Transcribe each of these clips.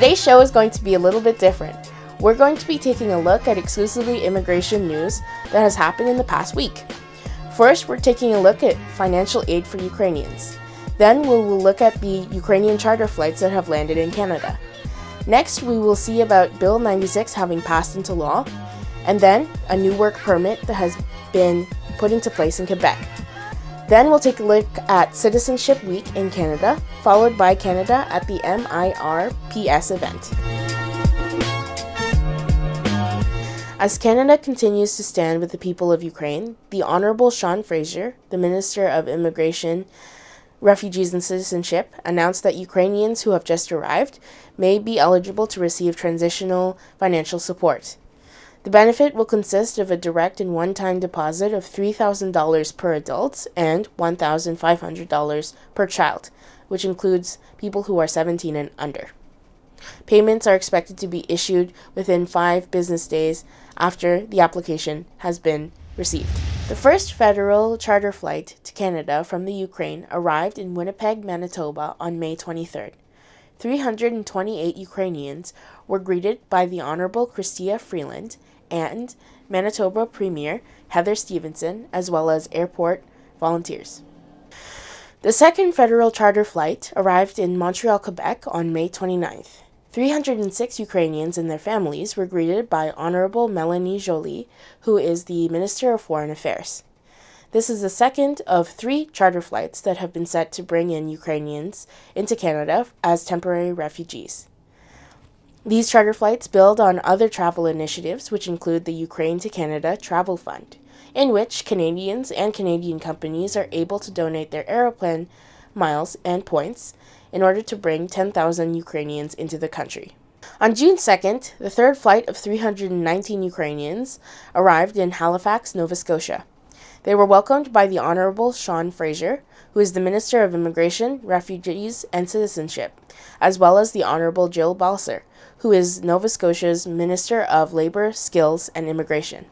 Today's show is going to be a little bit different. We're going to be taking a look at exclusively immigration news that has happened in the past week. First, we're taking a look at financial aid for Ukrainians. Then we will look at the Ukrainian charter flights that have landed in Canada. Next, we will see about Bill 96 having passed into law, and then a new work permit that has been put into place in Quebec. Then we'll take a look at Citizenship Week in Canada, followed by Canada at the MIRPS event. As Canada continues to stand with the people of Ukraine, the Honourable Sean Fraser, the Minister of Immigration, Refugees and Citizenship, announced that Ukrainians who have just arrived may be eligible to receive transitional financial support. The benefit will consist of a direct and one-time deposit of $3,000 per adult and $1,500 per child, which includes people who are 17 and under. Payments are expected to be issued within 5 business days after the application has been received. The first federal charter flight to Canada from the Ukraine arrived in Winnipeg, Manitoba on May 23rd. 328 Ukrainians were greeted by the Honourable Chrystia Freeland and Manitoba Premier Heather Stevenson, as well as airport volunteers. The second federal charter flight arrived in Montreal, Quebec on May 29th. 306 Ukrainians and their families were greeted by Honourable Melanie Joly, who is the Minister of Foreign Affairs. This is the second of 3 charter flights that have been set to bring in Ukrainians into Canada as temporary refugees. These charter flights build on other travel initiatives, which include the Ukraine to Canada Travel Fund, in which Canadians and Canadian companies are able to donate their aeroplane miles and points in order to bring 10,000 Ukrainians into the country. On June 2nd, the third flight of 319 Ukrainians arrived in Halifax, Nova Scotia. They were welcomed by the Honourable Sean Fraser, who is the Minister of Immigration, Refugees and Citizenship, as well as the Honourable Jill Balser, who is Nova Scotia's Minister of Labour, Skills and Immigration.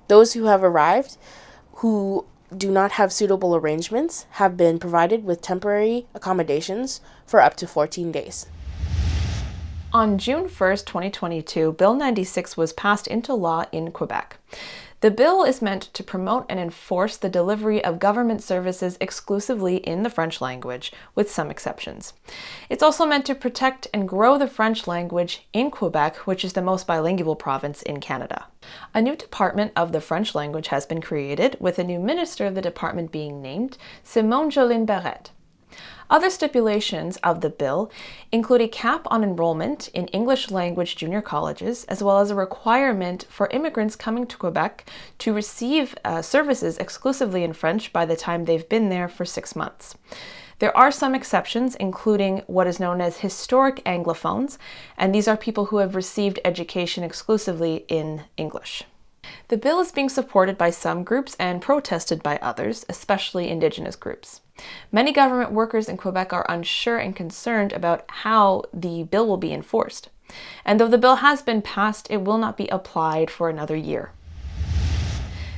Those who have arrived who do not have suitable arrangements have been provided with temporary accommodations for up to 14 days. On June 1st, 2022, Bill 96 was passed into law in Quebec. The bill is meant to promote and enforce the delivery of government services exclusively in the French language, with some exceptions. It's also meant to protect and grow the French language in Quebec, which is the most bilingual province in Canada. A new department of the French language has been created, with a new minister of the department being named, Simone Jolin Barrette. Other stipulations of the bill include a cap on enrollment in English language junior colleges, as well as a requirement for immigrants coming to Quebec to receive services exclusively in French by the time they've been there for 6 months. There are some exceptions, including what is known as historic Anglophones, and these are people who have received education exclusively in English. The bill is being supported by some groups and protested by others, especially Indigenous groups. Many government workers in Quebec are unsure and concerned about how the bill will be enforced. And though the bill has been passed, it will not be applied for another year.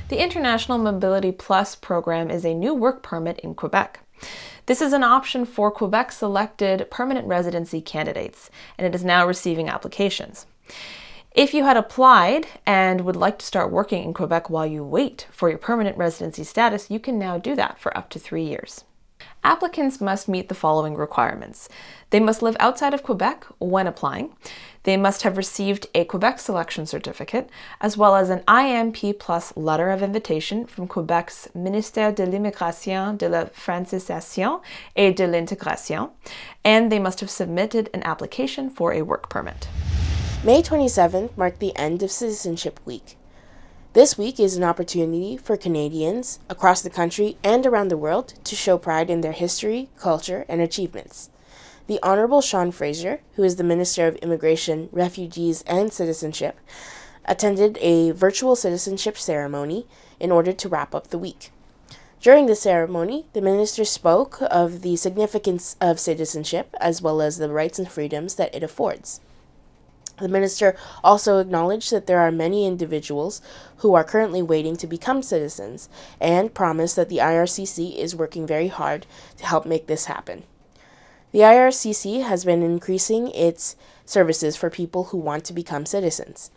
The International Mobility Plus program is a new work permit in Quebec. This is an option for Quebec-selected permanent residency candidates, and it is now receiving applications. If you had applied and would like to start working in Quebec while you wait for your permanent residency status, you can now do that for up to 3 years. Applicants must meet the following requirements. They must live outside of Quebec when applying. They must have received a Quebec selection certificate, as well as an IMP Plus letter of invitation from Quebec's Ministère de l'Immigration, de la Francisation et de l'Intégration, and they must have submitted an application for a work permit. May 27th marked the end of Citizenship Week. This week is an opportunity for Canadians across the country and around the world to show pride in their history, culture, and achievements. The Honourable Sean Fraser, who is the Minister of Immigration, Refugees and Citizenship, attended a virtual citizenship ceremony in order to wrap up the week. During the ceremony, the minister spoke of the significance of citizenship as well as the rights and freedoms that it affords. The minister also acknowledged that there are many individuals who are currently waiting to become citizens and promised that the IRCC is working very hard to help make this happen. The IRCC has been increasing its services for people who want to become citizens.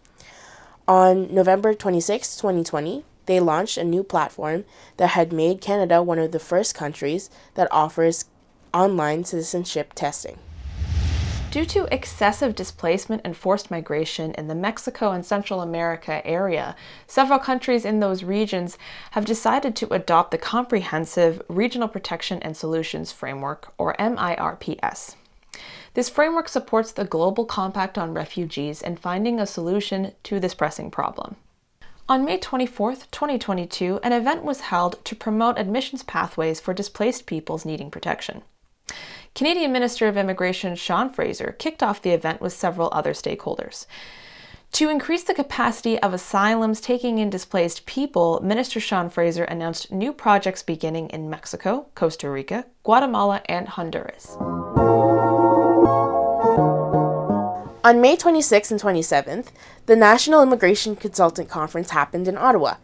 On November 26, 2020, they launched a new platform that had made Canada one of the first countries that offers online citizenship testing. Due to excessive displacement and forced migration in the Mexico and Central America area, several countries in those regions have decided to adopt the Comprehensive Regional Protection and Solutions Framework, or MIRPS. This framework supports the Global Compact on Refugees in finding a solution to this pressing problem. On May 24, 2022, an event was held to promote admissions pathways for displaced peoples needing protection. Canadian Minister of Immigration Sean Fraser kicked off the event with several other stakeholders. To increase the capacity of asylums taking in displaced people, Minister Sean Fraser announced new projects beginning in Mexico, Costa Rica, Guatemala, and Honduras. On May 26th and 27th, the National Immigration Consultant Conference happened in Ottawa,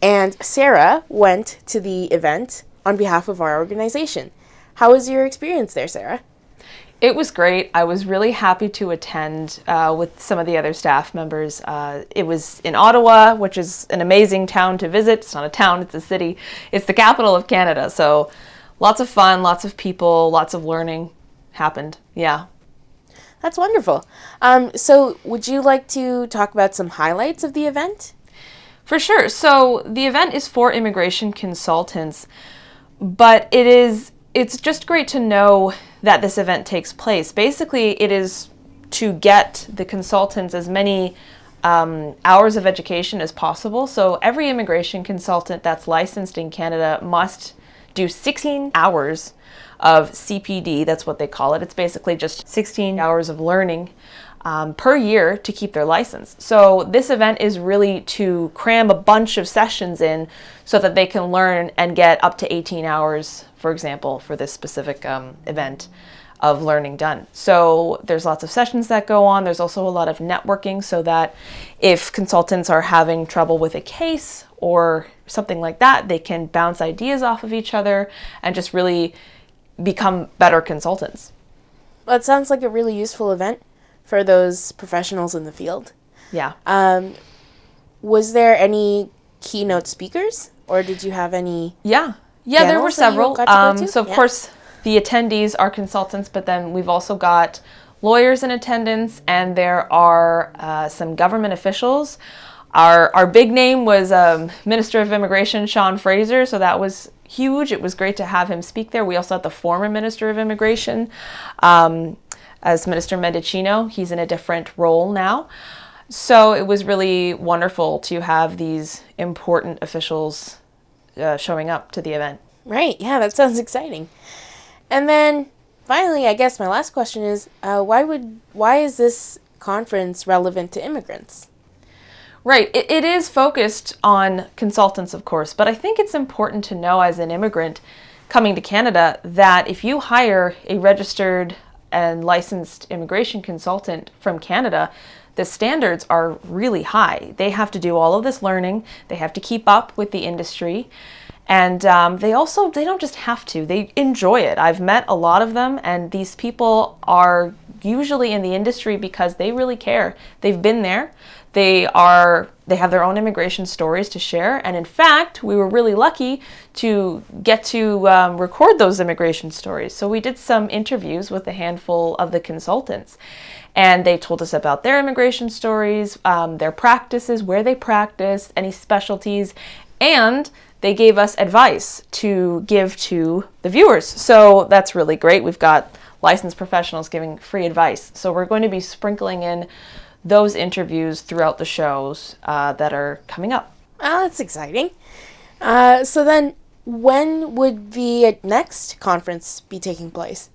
and Sarah went to the event on behalf of our organization. How was your experience there, Sarah? It was great. I was really happy to attend with some of the other staff members. It was in Ottawa, which is an amazing town to visit. It's not a town, it's a city. It's the capital of Canada, so lots of fun, lots of people, lots of learning happened. Yeah. That's wonderful. So would you like to talk about some highlights of the event? For sure. So the event is for immigration consultants, but it's just great to know that this event takes place. Basically, it is to get the consultants as many hours of education as possible. So every immigration consultant that's licensed in Canada must do 16 hours of CPD, that's what they call it. It's basically just 16 hours of learning per year to keep their license. So this event is really to cram a bunch of sessions in so that they can learn and get up to 18 hours, for example, for this specific event of learning done. So there's lots of sessions that go on. There's also a lot of networking so that if consultants are having trouble with a case or something like that, they can bounce ideas off of each other and just really become better consultants. Well, it sounds like a really useful event for those professionals in the field. Yeah. Was there any keynote speakers, or did you have any? Yeah, there were several. So of Yeah. course, the attendees are consultants, but then we've also got lawyers in attendance, and there are some government officials. Our big name was Minister of Immigration Sean Fraser, so that was huge. It was great to have him speak there. We also had the former Minister of Immigration as Minister Mendicino. He's in a different role now. So it was really wonderful to have these important officials showing up to the event. Right, yeah, that sounds exciting. And then finally, I guess my last question is, why is this conference relevant to immigrants? Right. It is focused on consultants, of course, but I think it's important to know as an immigrant coming to Canada that if you hire a registered and licensed immigration consultant from Canada, the standards are really high. They have to do all of this learning. They have to keep up with the industry. And they don't just have to, they enjoy it. I've met a lot of them, and these people are usually in the industry because they really care. They've been there. They have their own immigration stories to share. And in fact, we were really lucky to get to record those immigration stories. So we did some interviews with a handful of the consultants, and they told us about their immigration stories, their practices, where they practice, any specialties, and they gave us advice to give to the viewers. So that's really great. We've got licensed professionals giving free advice. So we're going to be sprinkling in those interviews throughout the shows that are coming up. Oh, that's exciting. So then, when would the next conference be taking place?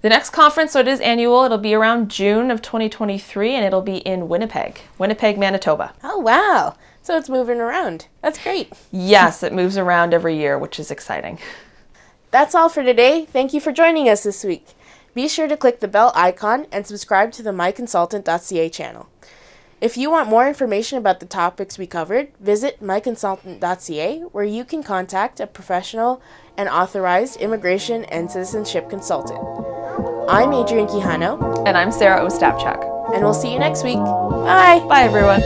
The next conference, so it is annual, it'll be around June of 2023, and it'll be in Winnipeg, Manitoba. Oh, wow. So it's moving around. That's great. Yes, it moves around every year, which is exciting. That's all for today. Thank you for joining us this week. Be sure to click the bell icon and subscribe to the MyConsultant.ca channel. If you want more information about the topics we covered, visit MyConsultant.ca, where you can contact a professional and authorized immigration and citizenship consultant. I'm Adrian Quijano. And I'm Sarah Ostapchuk. And we'll see you next week. Bye! Bye, everyone.